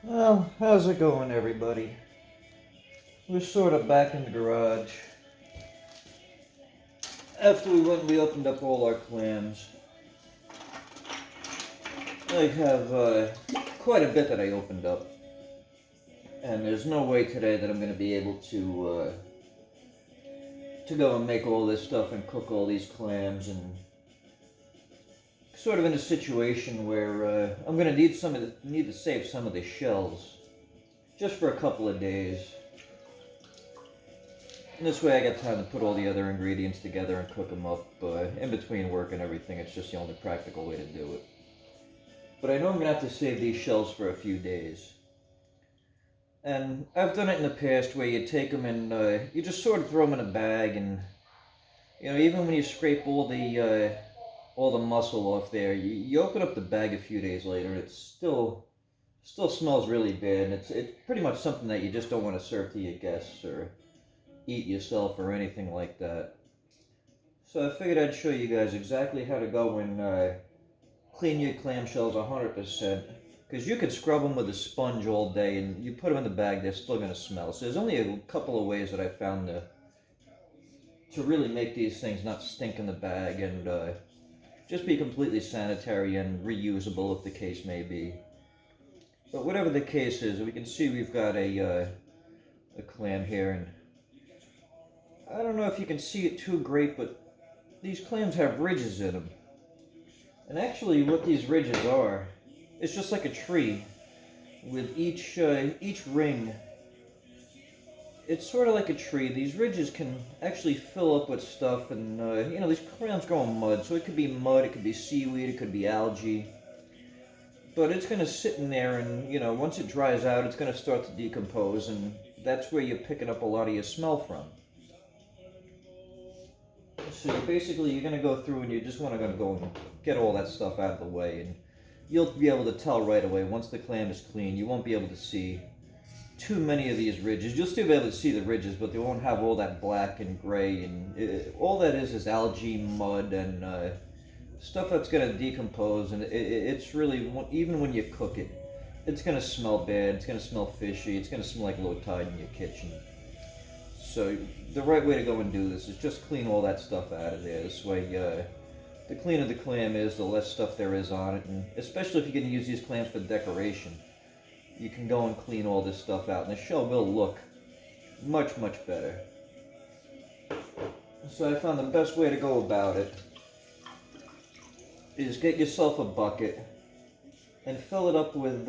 Well, how's it going, everybody? We're sort of back in the garage. After we went and we opened up all our clams, I have quite a bit that I opened up. And there's no way today that I'm going to be able to go and make all this stuff and cook all these clams, and sort of in a situation where I'm going to need to save some of the shells just for a couple of days. And this way I got time to put all the other ingredients together and cook them up. In between work and everything, it's just the only practical way to do it. But I know I'm going to have to save these shells for a few days. And I've done it in the past where you take them and you just sort of throw them in a bag, and even when you scrape all the muscle off there, you open up the bag a few days later, and it still smells really bad. And it's pretty much something that you just don't want to serve to your guests or eat yourself or anything like that. So I figured I'd show you guys exactly how to go and clean your clamshells 100%. Because you could scrub them with a sponge all day, and you put them in the bag, they're still going to smell. So there's only a couple of ways that I found to really make these things not stink in the bag and just be completely sanitary and reusable if the case may be. But whatever the case is, we can see we've got a clam here, and I don't know if you can see it too great, but these clams have ridges in them. And actually what these ridges are, it's just like a tree with each ring. It's sort of like a tree. These ridges can actually fill up with stuff, and these clams grow in mud, so it could be mud, it could be seaweed, it could be algae. But it's going to sit in there, and once it dries out, it's going to start to decompose, and that's where you're picking up a lot of your smell from. So basically you're going to go through and you just want to go and get all that stuff out of the way, and you'll be able to tell right away once the clam is clean. You won't be able to see too many of these ridges. You'll still be able to see the ridges, but they won't have all that black and gray, and all that is algae, mud, and stuff that's going to decompose, and it's really, even when you cook it, it's going to smell bad, it's going to smell fishy, it's going to smell like low tide in your kitchen. So the right way to go and do this is just clean all that stuff out of there. This way, the cleaner the clam is, the less stuff there is on it, and especially if you're going to use these clams for decoration, you can go and clean all this stuff out, and the shell will look much, much better. So I found the best way to go about it is get yourself a bucket and fill it up with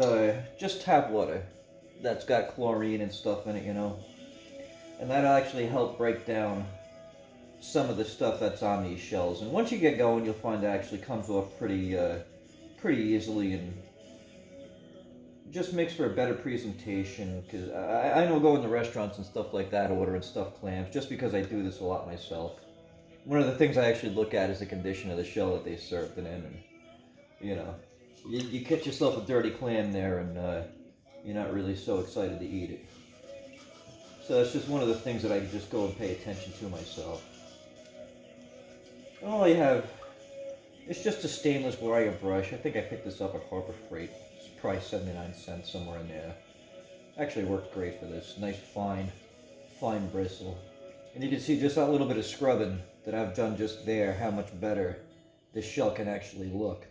just tap water that's got chlorine and stuff in it, and that'll actually help break down some of the stuff that's on these shells. And once you get going, you'll find it actually comes off pretty easily, and just makes for a better presentation. Because I know going to restaurants and stuff like that, ordering stuffed clams, just because I do this a lot myself. One of the things I actually look at is the condition of the shell that they served it in, and you catch yourself a dirty clam there, and you're not really so excited to eat it. So that's just one of the things that I just go and pay attention to myself. And all I have is just a stainless wire brush. I think I picked this up at Harbor Freight. It's probably 79 cents, somewhere in there. Actually worked great for this. Nice fine bristle. And you can see just that little bit of scrubbing that I've done just there, how much better this shell can actually look.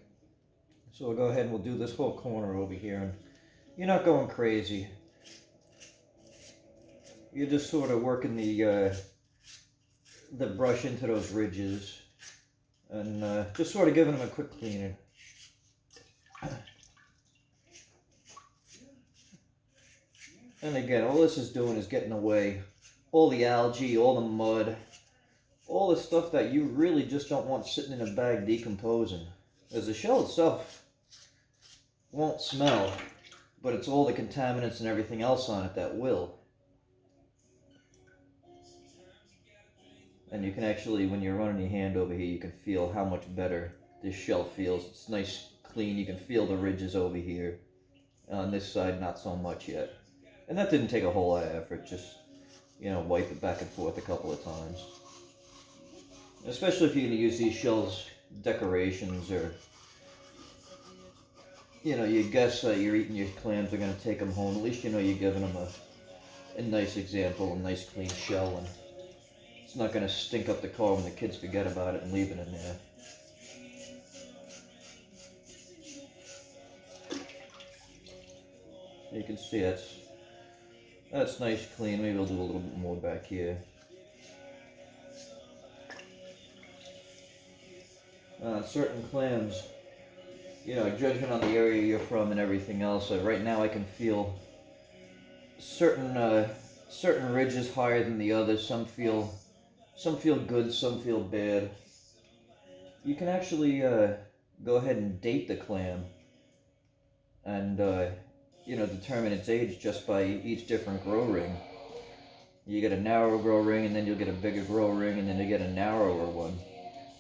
So we'll go ahead and we'll do this whole corner over here, and you're not going crazy. You're just sort of working the brush into those ridges, and just sort of giving them a quick cleaning. And again, all this is doing is getting away all the algae, all the mud, all the stuff that you really just don't want sitting in a bag decomposing. As the shell itself won't smell, but it's all the contaminants and everything else on it that will. And you can actually, when you're running your hand over here, you can feel how much better this shell feels. It's nice, clean. You can feel the ridges over here. On this side, not so much yet. And that didn't take a whole lot of effort. Just, wipe it back and forth a couple of times. Especially if you're going to use these shells decorations, or you guess you're eating your clams, they're going to take them home. At least you're giving them a nice example, a nice clean shell, and it's not going to stink up the car when the kids forget about it and leave it in there. You can see that's nice, clean. Maybe I'll do a little bit more back here. Certain clams, judging on the area you're from and everything else, right now I can feel certain ridges higher than the others. Some feel good, some feel bad. You can actually go ahead and date the clam and determine its age just by each different grow ring. You get a narrow grow ring, and then you'll get a bigger grow ring, and then you get a narrower one.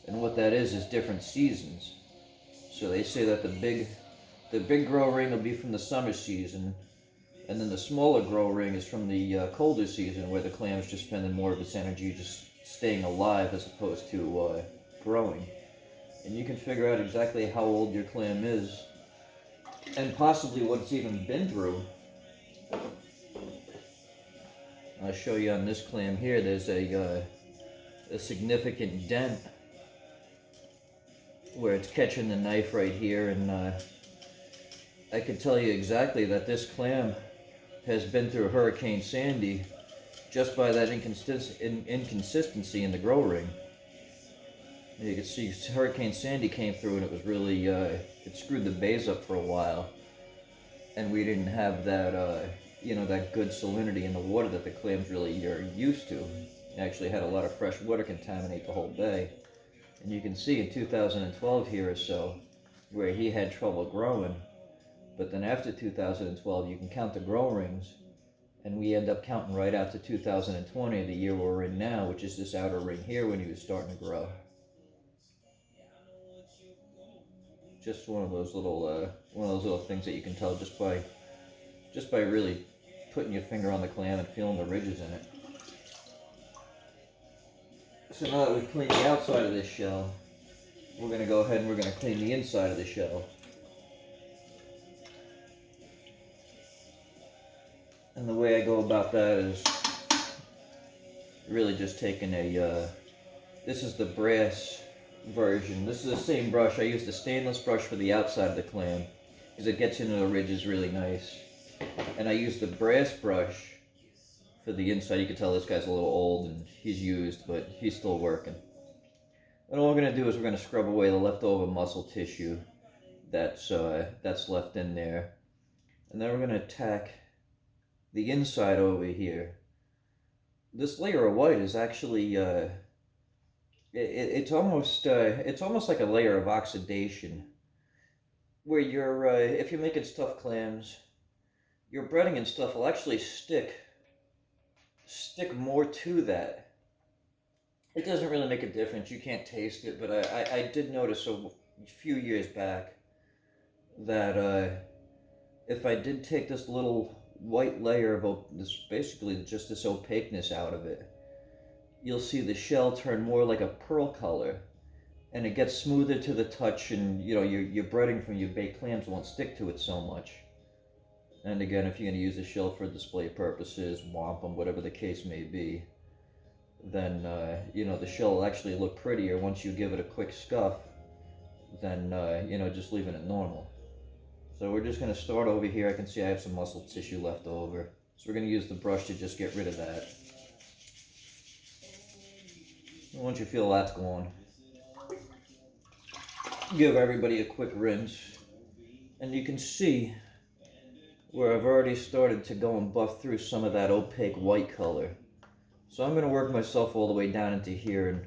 And what that is different seasons. So they say that the big grow ring will be from the summer season, and then the smaller grow ring is from the colder season, where the clam's just spending more of its energy just staying alive as opposed to growing. And you can figure out exactly how old your clam is, and possibly what it's even been through. I'll show you on this clam here, there's a significant dent where it's catching the knife right here, and I can tell you exactly that this clam has been through Hurricane Sandy just by that inconsistency in the grow ring. You can see Hurricane Sandy came through, and it was really, it screwed the bays up for a while, and we didn't have that, that good salinity in the water that the clams really are used to. It actually had a lot of fresh water contaminate the whole bay. And you can see in 2012 here or so, where he had trouble growing, but then after 2012 you can count the grow rings, and we end up counting right out to 2020, the year we're in now, which is this outer ring here when he was starting to grow. Just one of those little things that you can tell just by really putting your finger on the clam and feeling the ridges in it. So now that we've cleaned the outside of this shell, we're going to go ahead and we're going to clean the inside of the shell. And the way I go about that is really just taking this is the brass version. This is the same brush. I use the stainless brush for the outside of the clam because it gets into the ridges really nice. And I use the brass brush for the inside. You can tell this guy's a little old and he's used, but he's still working. And all we're going to do is we're going to scrub away the leftover muscle tissue that's left in there. And then we're going to attack the inside over here. This layer of white is actually it's almost like a layer of oxidation, where if you're making stuffed clams, your breading and stuff will actually stick more to that. It doesn't really make a difference. You can't taste it, but I did notice a few years back that if I did take this little white layer of basically just this opaqueness out of it, you'll see the shell turn more like a pearl color, and it gets smoother to the touch, and your breading from your baked clams won't stick to it so much. And again, if you're going to use the shell for display purposes, wampum, whatever the case may be, then the shell will actually look prettier once you give it a quick scuff than just leaving it normal. So we're just going to start over here. I can see I have some muscle tissue left over, so we're going to use the brush to just get rid of that. And once you feel that's gone, give everybody a quick rinse, and you can see where I've already started to go and buff through some of that opaque white color. So I'm going to work myself all the way down into here, and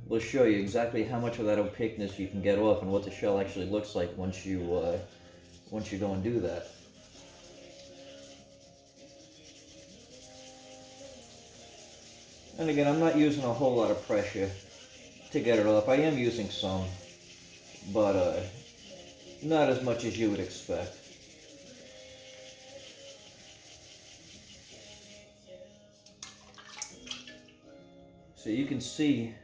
we'll show you exactly how much of that opaqueness you can get off and what the shell actually looks like once you go and do that. And again, I'm not using a whole lot of pressure to get it off. I am using some, but not as much as you would expect. So you can see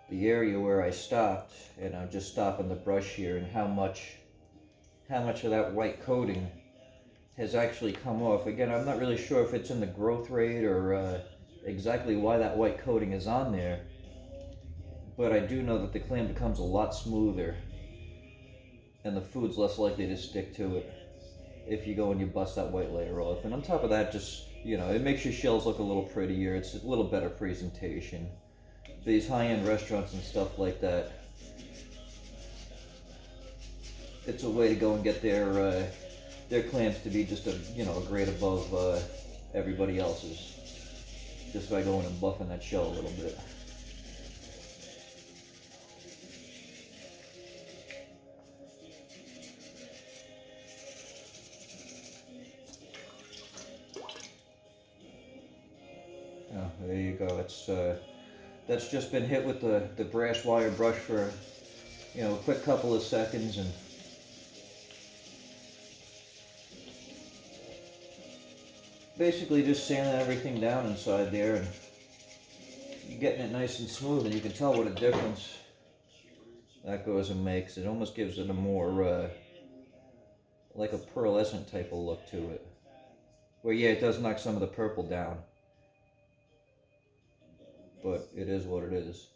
the area where I stopped, and I'm just stopping the brush here, and how much how much of that white coating has actually come off. Again, I'm not really sure if it's in the growth rate or exactly why that white coating is on there, but I do know that the clam becomes a lot smoother and the food's less likely to stick to it if you go and you bust that white layer off. And on top of that, just, it makes your shells look a little prettier. It's a little better presentation. For these high-end restaurants and stuff like that, it's a way to go and get their clams to be just a grade above everybody else's, just by going and buffing that shell a little bit. Oh, there you go. That's just been hit with the brass wire brush for a quick couple of seconds, and basically just sanding everything down inside there, and you're getting it nice and smooth, and you can tell what a difference that goes and makes. It almost gives it a more like a pearlescent type of look to it, where yeah, it does knock some of the purple down, but it is what it is.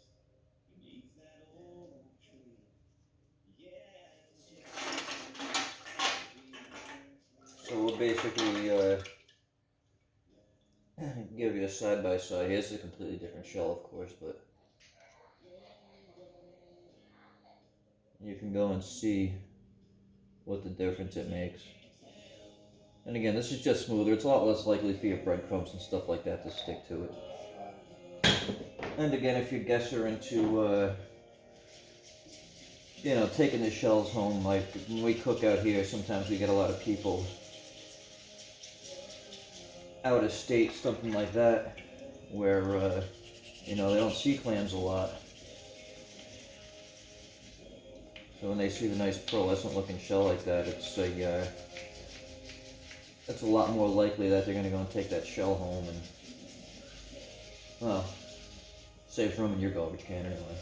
So we'll basically give you a side-by-side. Here's a completely different shell, of course, but you can go and see what the difference it makes. And again, this is just smoother. It's a lot less likely for your breadcrumbs and stuff like that to stick to it. And again, if your guests are into, taking the shells home, like when we cook out here, sometimes we get a lot of people out of state, something like that, where, they don't see clams a lot. So when they see the nice pearlescent looking shell like that, it's a lot more likely that they're going to go and take that shell home and, well, saves room in your garbage can anyway.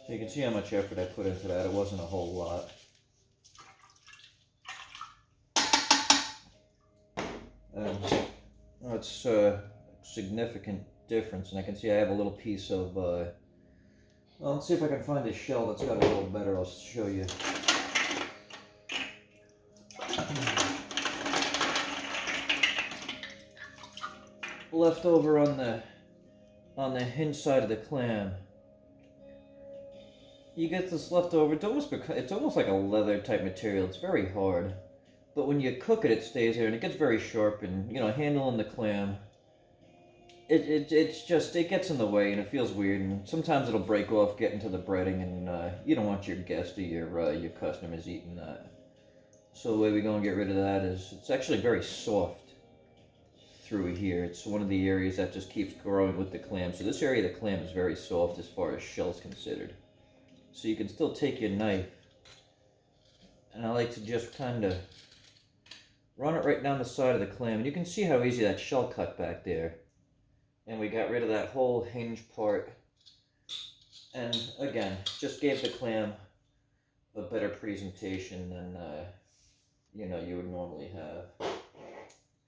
So you can see how much effort I put into that. It wasn't a whole lot. It's a significant difference, and I can see I have a little piece of, well, let's see if I can find a shell that's got a little better. I'll show you. Left over on the hinge side of the clam. You get this leftover. It's almost like a leather type material. It's very hard, but when you cook it, it stays there, and it gets very sharp. And handling the clam, it gets in the way, and it feels weird. And sometimes it'll break off, get into the breading, and you don't want your guest or your customers eating that. So the way we go and get rid of that is it's actually very soft through here. It's one of the areas that just keeps growing with the clam. So this area of the clam is very soft as far as shell's considered. So you can still take your knife, and I like to just kind of run it right down the side of the clam, and you can see how easy that shell cut back there. And we got rid of that whole hinge part, and again, just gave the clam a better presentation than you would normally have.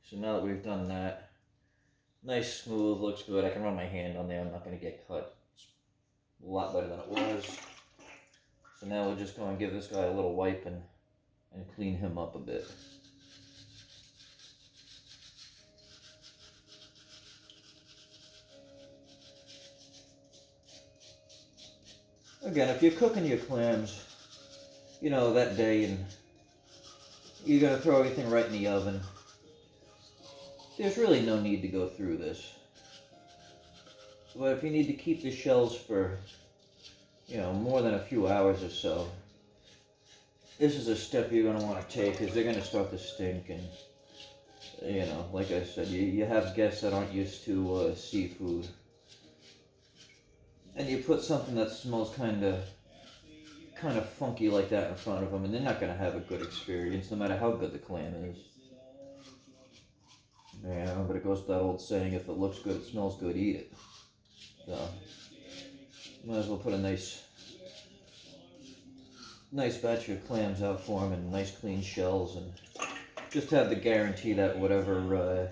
So now that we've done that, nice, smooth, looks good. I can run my hand on there. I'm not going to get cut. It's a lot better than it was. So now we'll just go and give this guy a little wipe and clean him up a bit. Again, if you're cooking your clams, that day, and you're going to throw everything right in the oven, there's really no need to go through this. But if you need to keep the shells for more than a few hours or so, this is a step you're going to want to take, because they're going to start to stink. And like I said, you have guests that aren't used to seafood, and you put something that smells kind of kind of funky like that in front of them, and they're not going to have a good experience no matter how good the clam is. Yeah, but it goes to that old saying, if it looks good, it smells good, eat it. So, might as well put a nice batch of clams out for them and nice clean shells, and just have the guarantee that whatever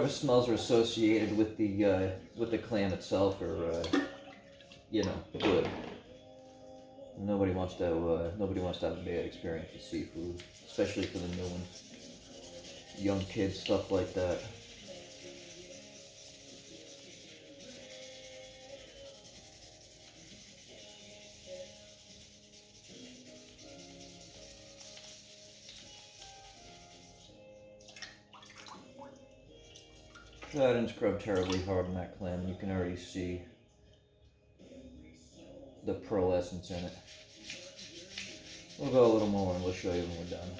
smells are associated with the clam itself are good. Nobody wants to have a bad experience with seafood, especially for the new ones, young kids, stuff like that. I didn't scrub terribly hard on that clam, and you can already see the pearlescence in it. We'll go a little more and we'll show you when we're done.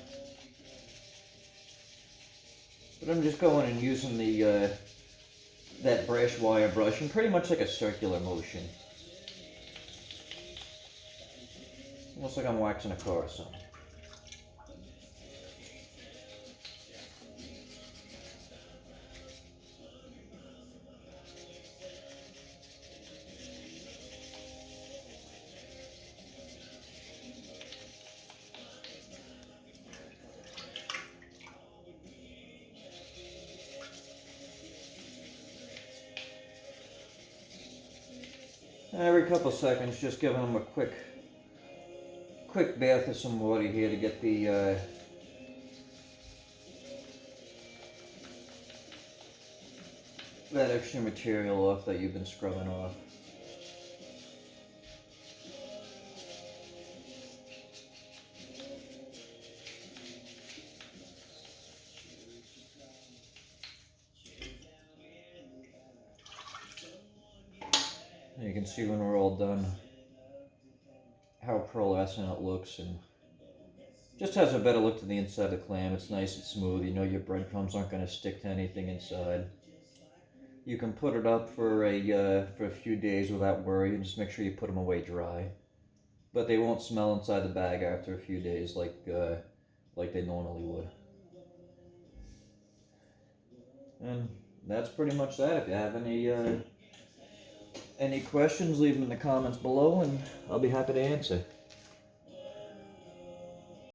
But I'm just going and using that brash wire brush in pretty much like a circular motion. Almost like I'm waxing a car or something. Every couple seconds, just giving them a quick bath of some water here to get that extra material off that you've been scrubbing off. You can see when we're all done how pearlescent it looks, and just has a better look to the inside of the clam. It's nice and smooth. You know your breadcrumbs aren't going to stick to anything inside. You can put it up for a few days without worry, and just make sure you put them away dry. But they won't smell inside the bag after a few days like they normally would. And that's pretty much that. If you have any questions, leave them in the comments below, and I'll be happy to answer.